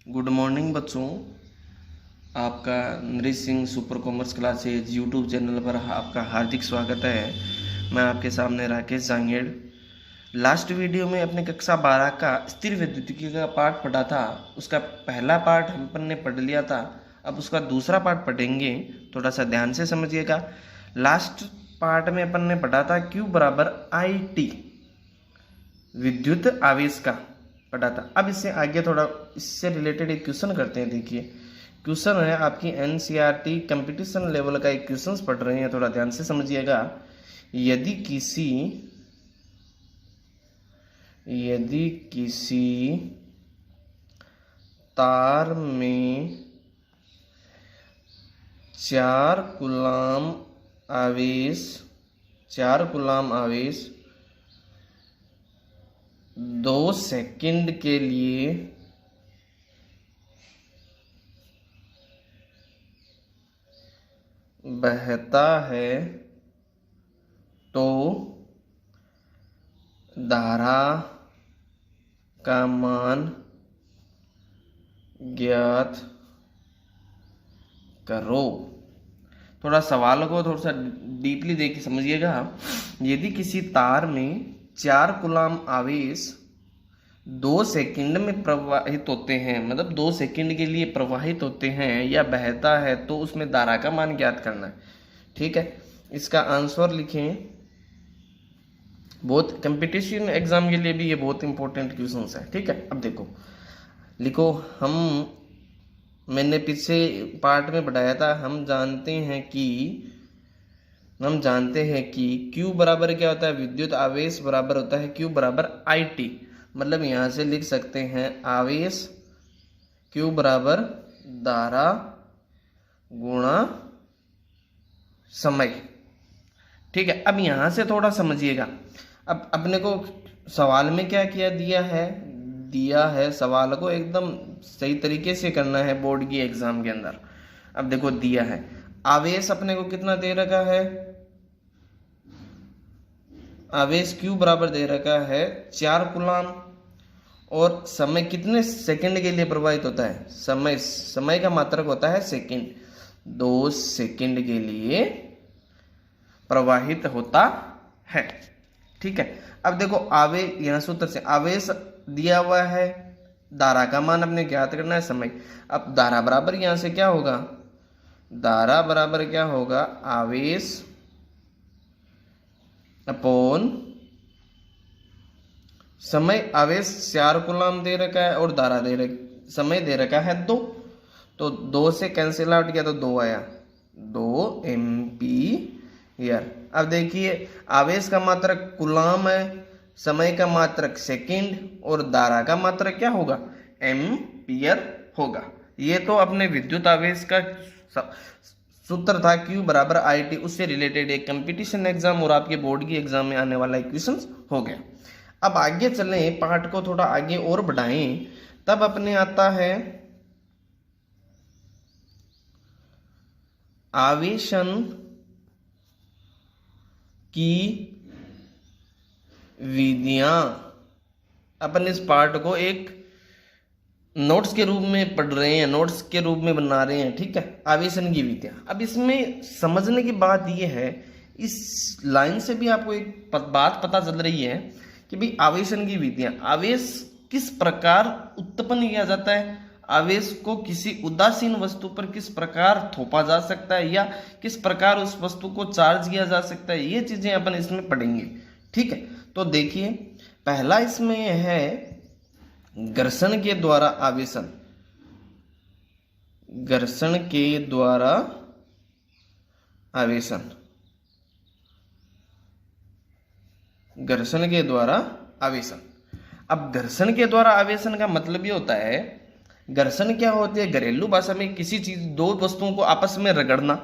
Good morning बच्चों। आपका Naresh Singh super commerce classes YouTube channel पर आपका हार्दिक स्वागत है। मैं आपके सामने राकेश जांगेड़। लास्ट वीडियो में अपने कक्षा 12 का स्थिर विद्युतिकी का पाठ पढ़ा था। उसका पहला पाठ हम अपन ने पढ़ लिया था। अब उसका दूसरा पाठ पढ़ेंगे, थोड़ा सा ध्यान से समझिएगा। लास्ट पार्ट में अपन ने पढ़ा था Q बराबर IT, विद्युत आवेश का पढ़ा था। अब इससे आगे थोड़ा इससे रिलेटेड एक क्वेश्चन करते हैं। देखिए क्वेश्चन है आपकी NCERT कंपटीशन लेवल का एक क्वेश्चन पढ़ रहे हैं, थोड़ा ध्यान से समझिएगा। यदि किसी तार में 4 कूलाम आवेश 2 सेकंड के लिए बहता है तो धारा का मान ज्ञात करो। थोड़ा सवाल को थोड़ा सा डीपली देख के समझिएगा। यदि किसी तार में 4 कूलाम आवेश 2 सेकंड में प्रवाहित होते हैं, मतलब 2 सेकंड के लिए प्रवाहित होते हैं या बहता है, तो उसमें धारा का मान ज्ञात करना है। ठीक है, इसका आंसर लिखें। बहुत कंपटीशन एग्जाम के लिए भी ये बहुत इंपॉर्टेंट क्वेश्चन है। ठीक है, अब देखो लिखो। मैंने पीछे पार्ट में बताया था, हम जानते हैं कि Q बराबर क्या होता है, विद्युत आवेश बराबर होता है Q बराबर IT। मतलब यहां से लिख सकते हैं आवेश Q बराबर धारा गुणा समय। ठीक है, अब यहां से थोड़ा समझिएगा। अब अपने को सवाल में क्या किया दिया है सवाल को एकदम सही तरीके से करना है बोर्ड की एग्जाम के अंदर। अब देखो दिया है आवेश अपने को कितना दे रखा है, आवेश Q बराबर दे रखा है 4 कूलाम, और समय कितने सेकंड के लिए प्रवाहित होता है, समय का मात्रक होता है सेकंड। 2 सेकंड के लिए प्रवाहित होता है। ठीक है, अब देखो आवेश, यहां सूत्र से आवेश दिया हुआ है, धारा का मान अपने ज्ञात करना है समय। अब धारा बराबर यहां से क्या होगा, धारा बराबर क्या होगा, आवेश अपॉन समय। आवेश 4 कूलाम दे रखा है और धारा समय दे रखा है 2, तो 2 से कैंसिल आउट किया तो 2 आया, 2 एम्पीयर। अब देखिए आवेश का मात्रक कूलाम है, समय का मात्रक सेकंड, और धारा का मात्रक क्या होगा, एम्पियर होगा। ये तो अपने विद्युत आवेश का सूत्र था Q बराबर IT, उससे रिलेटेड एक कंपटीशन एग्जाम और आपके बोर्ड की एग्जाम में आने वाला इक्वेशन हो गया। अब आगे चलें, पार्ट को थोड़ा आगे और बढ़ाएं, तब अपने आता है आवेशन की विधियां। अपन इस पार्ट को एक नोट्स के रूप में पढ़ रहे हैं, नोट्स के रूप में बना रहे हैं। ठीक है, आवेशन की विधियां। अब इसमें समझने की बात यह है, इस लाइन से भी आपको एक बात पता चल रही है कि भाई आवेशन की विधियां, आवेश किस प्रकार उत्पन्न किया जाता है, आवेश को किसी उदासीन वस्तु पर किस प्रकार थोपा जा सकता है, या किस प्रकार उस वस्तु को चार्ज किया जा सकता है, ये चीजें अपन इसमें पढ़ेंगे। ठीक है, तो देखिए पहला इसमें है घर्षण के द्वारा आवेशन। घर्षण के द्वारा आवेशन, घर्षण के द्वारा आवेशन। अब घर्षण के द्वारा आवेशन का मतलब ये होता है, घर्षण क्या होती है घरेलू भाषा में, किसी चीज 2 वस्तुओं को आपस में रगड़ना।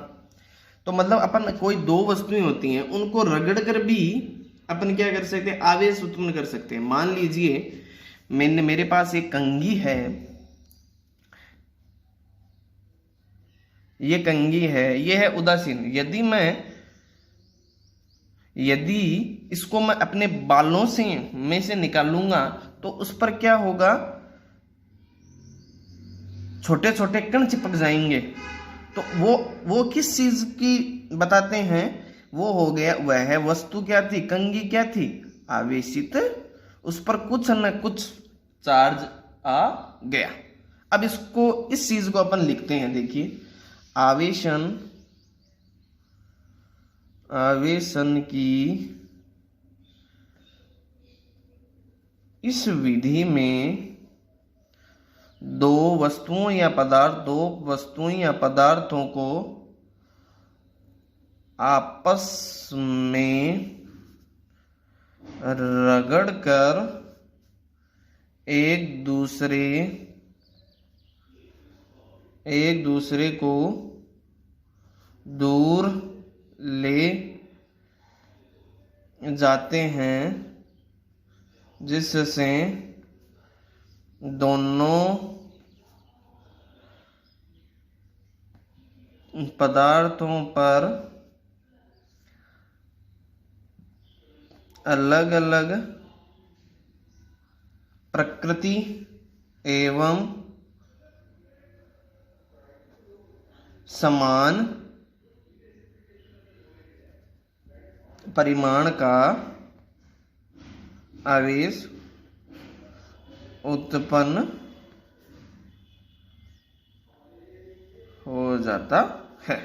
तो मतलब अपन कोई 2 वस्तुएं होती हैं, उनको रगड़ कर भी अपन क्या कर सकते हैं, आवेश उत्पन्न कर सकते हैं। मान लीजिए मेरे पास एक कंघी है, ये कंघी है, ये है उदासीन। यदि इसको मैं अपने बालों में से निकालूंगा तो उस पर क्या होगा, छोटे छोटे कण चिपक जाएंगे। तो वो किस चीज की बताते हैं? वो हो गया, वह वस्तु क्या थी? कंघी क्या थी? आवेशित। उस पर कुछ न कुछ चार्ज आ गया। अब इसको, इस चीज को अपन लिखते हैं, देखिए, आवेशन की इस विधि में दो वस्तुओं या पदार्थों को आपस में रगड़कर एक दूसरे को दूर ले जाते हैं, जिससे दोनों पदार्थों पर अलग अलग प्रकृति एवं समान परिमाण का आवेश उत्पन्न हो जाता है।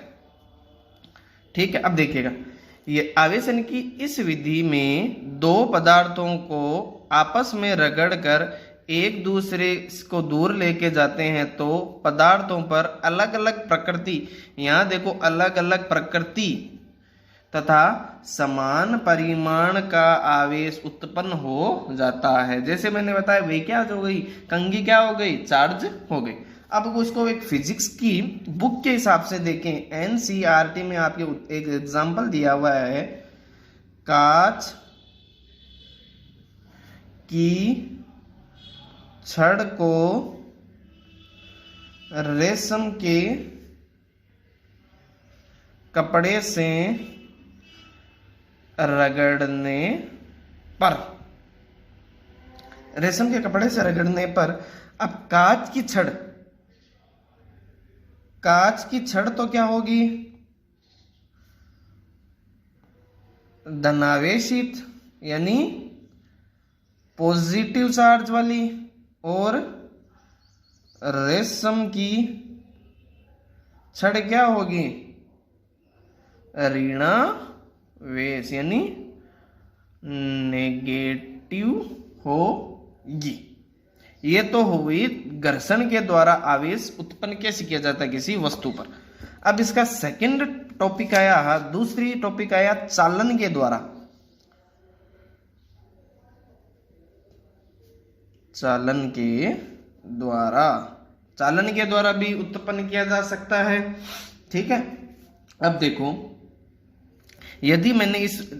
ठीक है, अब देखिएगा, ये आवेशन की इस विधि में दो पदार्थों को आपस में रगड़कर एक दूसरे को दूर लेके जाते हैं, तो पदार्थों पर अलग अलग प्रकृति, यहां देखो, अलग अलग प्रकृति तथा समान परिमाण का आवेश उत्पन्न हो जाता है। जैसे मैंने बताया, वही क्या हो गई? कंघी क्या हो गई? चार्ज हो गई। अब उसको एक फिजिक्स की बुक के हिसाब से देखें, एनसीईआरटी में आपके एक एग्जांपल दिया हुआ है, कांच की छड़ को रेशम के कपड़े से रगड़ने पर, रेशम के कपड़े से रगड़ने पर, अब कांच की छड़ तो क्या होगी? धनावेशित, यानी पॉजिटिव चार्ज वाली, और रेशम की छड़ क्या होगी? ऋणावेश, यानी नेगेटिव होगी। ये तो हुई घर्षण के द्वारा आवेश उत्पन्न कैसे किया जाता है किसी वस्तु पर। अब इसका सेकंड टॉपिक आया, दूसरी टॉपिक आया चालन के द्वारा। चालन के द्वारा भी उत्पन्न किया जा सकता है। ठीक है, अब देखो, यदि मैंने इस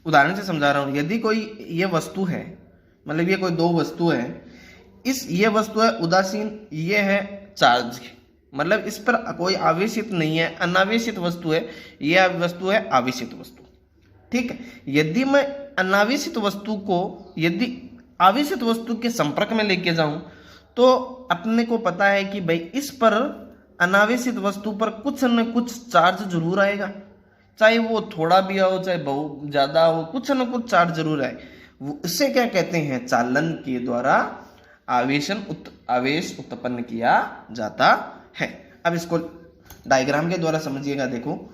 उदाहरण से समझा रहा हूं, यदि कोई ये वस्तु है, मतलब ये कोई दो वस्तु है, ये वस्तु है उदासीन, ये है चार्ज, मतलब इस पर कोई आवेशित नहीं है, अनावेशित वस्तु है, ये वस्तु है आवेशित वस्तु। ठीक है, यदि मैं अनावेशित वस्तु को यदि आवेशित वस्तु के संपर्क में लेके जाऊं, तो अपने को पता है कि भाई इस पर अनावेशित वस्तु पर कुछ न कुछ चार्ज जरूर आएगा, चाहे वो थोड़ा भी हो चाहे बहुत ज्यादा हो, कुछ न कुछ चार्ज जरूर आए। इससे क्या कहते हैं? चालन के द्वारा आवेश उत्पन्न किया जाता है। अब इसको डायग्राम के द्वारा समझिएगा। देखो,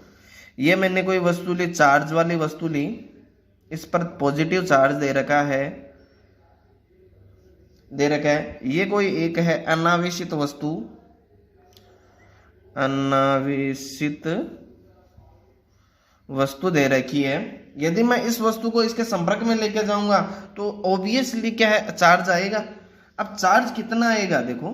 ये मैंने कोई वस्तु ली, चार्ज वाली वस्तु ली, इस पर पॉजिटिव चार्ज दे रखा है, ये कोई एक है अनावेशित वस्तु दे रखी है। यदि मैं इस वस्तु को इसके संपर्क में लेके जाऊंगा तो ऑब्वियसली क्या है? चार्ज आएगा। अब चार्ज कितना आएगा? देखो,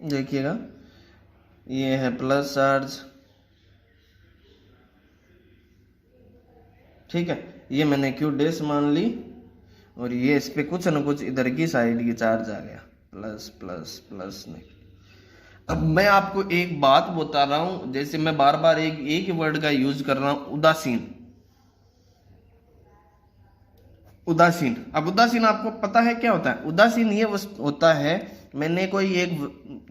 देखिएगा, ये है प्लस चार्ज, ठीक है, ये मैंने क्यू डैश मान ली, और ये इस पे कुछ न कुछ इधर की साइड की चार्ज आ गया, प्लस प्लस प्लस नहीं। अब मैं आपको एक बात बता रहा हूं, जैसे मैं बार बार एक ही वर्ड का यूज कर रहा हूं, उदासीन। उदासीन, अब उदासीन आपको पता है क्या होता है? उदासीन ये होता है, मैंने कोई एक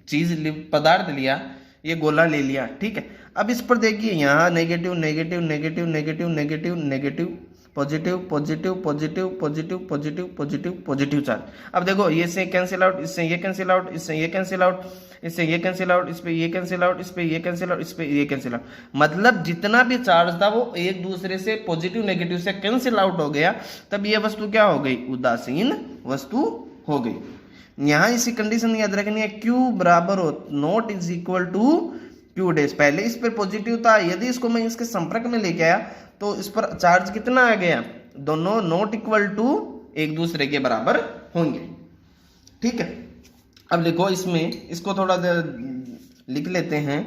चीज पदार्थ लिया, ये गोला ले लिया, ठीक है। अब इस पर देखिए, यहाँ negative negative negative negative negative negative, positive positive positive positive positive positive positive charge. अब देखो, ये से कैंसिल आउट, इससे ये कैंसिल आउट, इससे ये कैंसिल आउट, इससे ये कैंसिल आउट, इस पे ये कैंसिल आउट, इस पे ये कैंसिल आउट, इस पे ये कैंसिल आउट। मतलब जितना भी चार्ज था वो एक दूसरे से पॉजिटिव नेगेटिव से कैंसिल आउट हो गया, तब ये वस्तु क्या हो गई? उदासीन वस्तु हो गई। यहां इसी कंडीशन याद रखनी है, Q बराबर हो naught is equal to Q dash. पहले इस पर पॉजिटिव था, यदि इसको मैं इसके संपर्क में लेके आया तो इस पर चार्ज कितना आ गया? दोनों नॉट इक्वल टू एक दूसरे के बराबर होंगे, ठीक है। अब देखो, इसमें इसको थोड़ा लिख लेते हैं।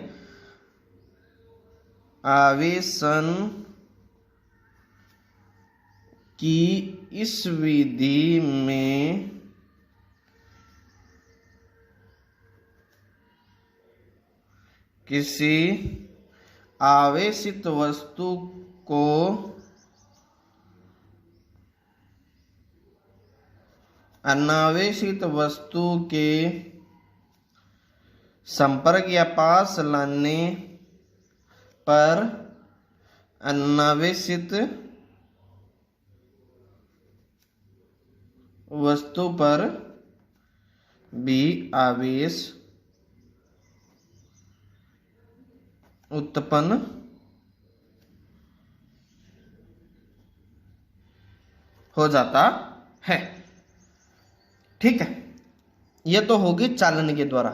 आवेशन की इस विधि में किसी आवेशित वस्तु को अनावेशित वस्तु के संपर्क या पास लाने पर अनावेशित वस्तु पर भी आवेश उत्पन्न हो जाता है, ठीक है। यह तो होगी चालन के द्वारा।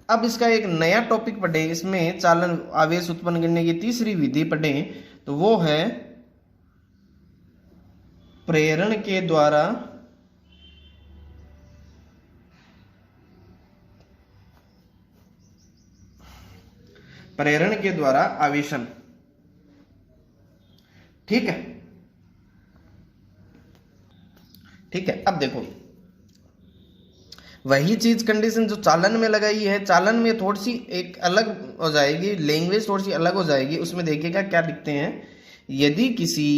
अब इसका एक नया टॉपिक पढ़े, इसमें चालन आवेश उत्पन्न करने की तीसरी विधि पढ़े, तो वो है प्रेरण के द्वारा आवेशन, ठीक है, ठीक है। अब देखो, वही चीज कंडीशन जो चालन में लगाई है, चालन में थोड़ी सी एक अलग हो जाएगी, लैंग्वेज थोड़ी सी अलग हो जाएगी। उसमें देखिएगा क्या लिखते हैं, यदि किसी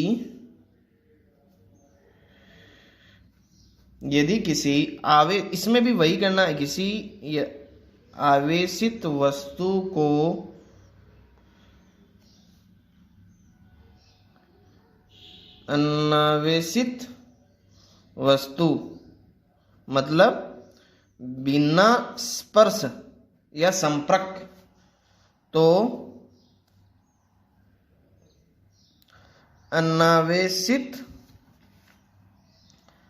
इसमें भी वही करना है, किसी आवेशित वस्तु को अनावेशित वस्तु मतलब बिना स्पर्श या संपर्क, तो अनावेशित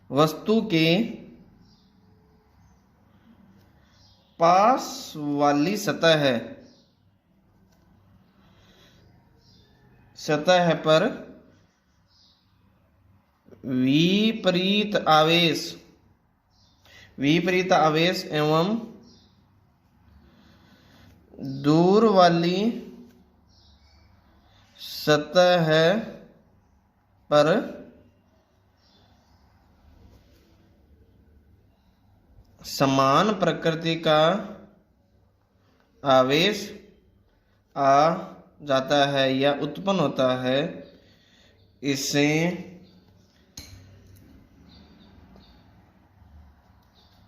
वस्तु के पास वाली सतह पर विपरीत आवेश एवं दूर वाली सतह पर समान प्रकृति का आवेश आ जाता है या उत्पन्न होता है, इसे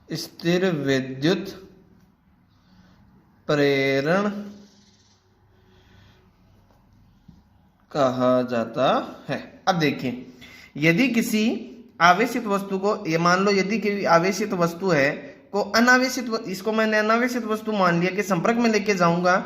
स्थिर विद्युत प्रेरण कहा जाता है। अब देखिए, यदि किसी आवेशित वस्तु को, ये मान लो यदि कोई आवेशित वस्तु है को अनावेशित, इसको मैंने अनावेशित वस्तु मान लिया कि संपर्क में लेके जाऊंगा,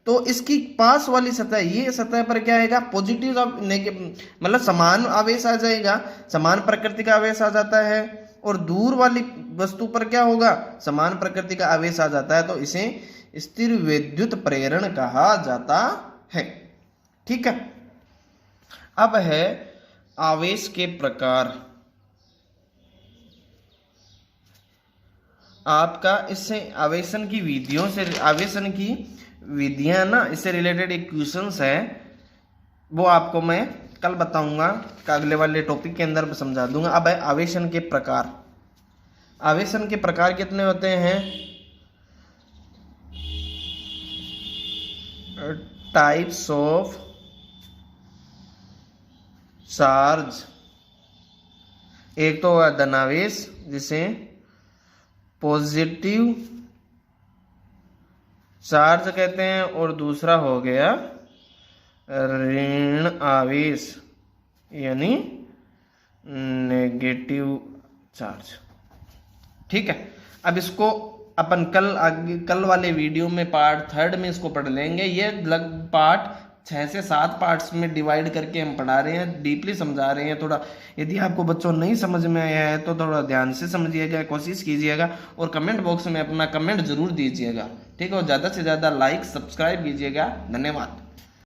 तो इसकी पास वाली सतह, ये सतह पर क्या आएगा? पॉजिटिव मतलब समान आवेश आ जाएगा, समान प्रकृति का आवेश आ जाता है। और दूर वाली वस्तु पर क्या होगा? समान प्रकृति का आवेश आ जाता है, तो इसे स्थिर विद्युत प्रेरण कहा जाता है, ठीक है। अब है आवेश के प्रकार। आपका इससे आवेशन की विधियां ना, इससे रिलेटेड एक क्वेश्चंस है, वो आपको मैं कल बताऊंगा, अगले वाले टॉपिक के अंदर समझा दूंगा। अब है आवेशन के प्रकार। आवेशन के प्रकार कितने होते हैं? Types of charge. एक तो हुआ धनावेश जिसे पॉजिटिव चार्ज कहते हैं, और दूसरा हो गया ऋण आवेश यानी नेगेटिव चार्ज। ठीक है, अब इसको अपन कल वाले वीडियो में पार्ट 3 में इसको पढ़ लेंगे। ये पार्ट 6 से 7 पार्ट्स में डिवाइड करके हम पढ़ा रहे हैं, डीपली समझा रहे हैं। थोड़ा यदि आपको बच्चों नहीं समझ में आया है तो थोड़ा ध्यान से समझिएगा, कोशिश कीजिएगा, और कमेंट बॉक्स में अपना कमेंट जरूर दीजिएगा। ठीक है, और ज़्यादा से ज़्यादा लाइक सब्सक्राइब कीजिएगा। धन्यवाद।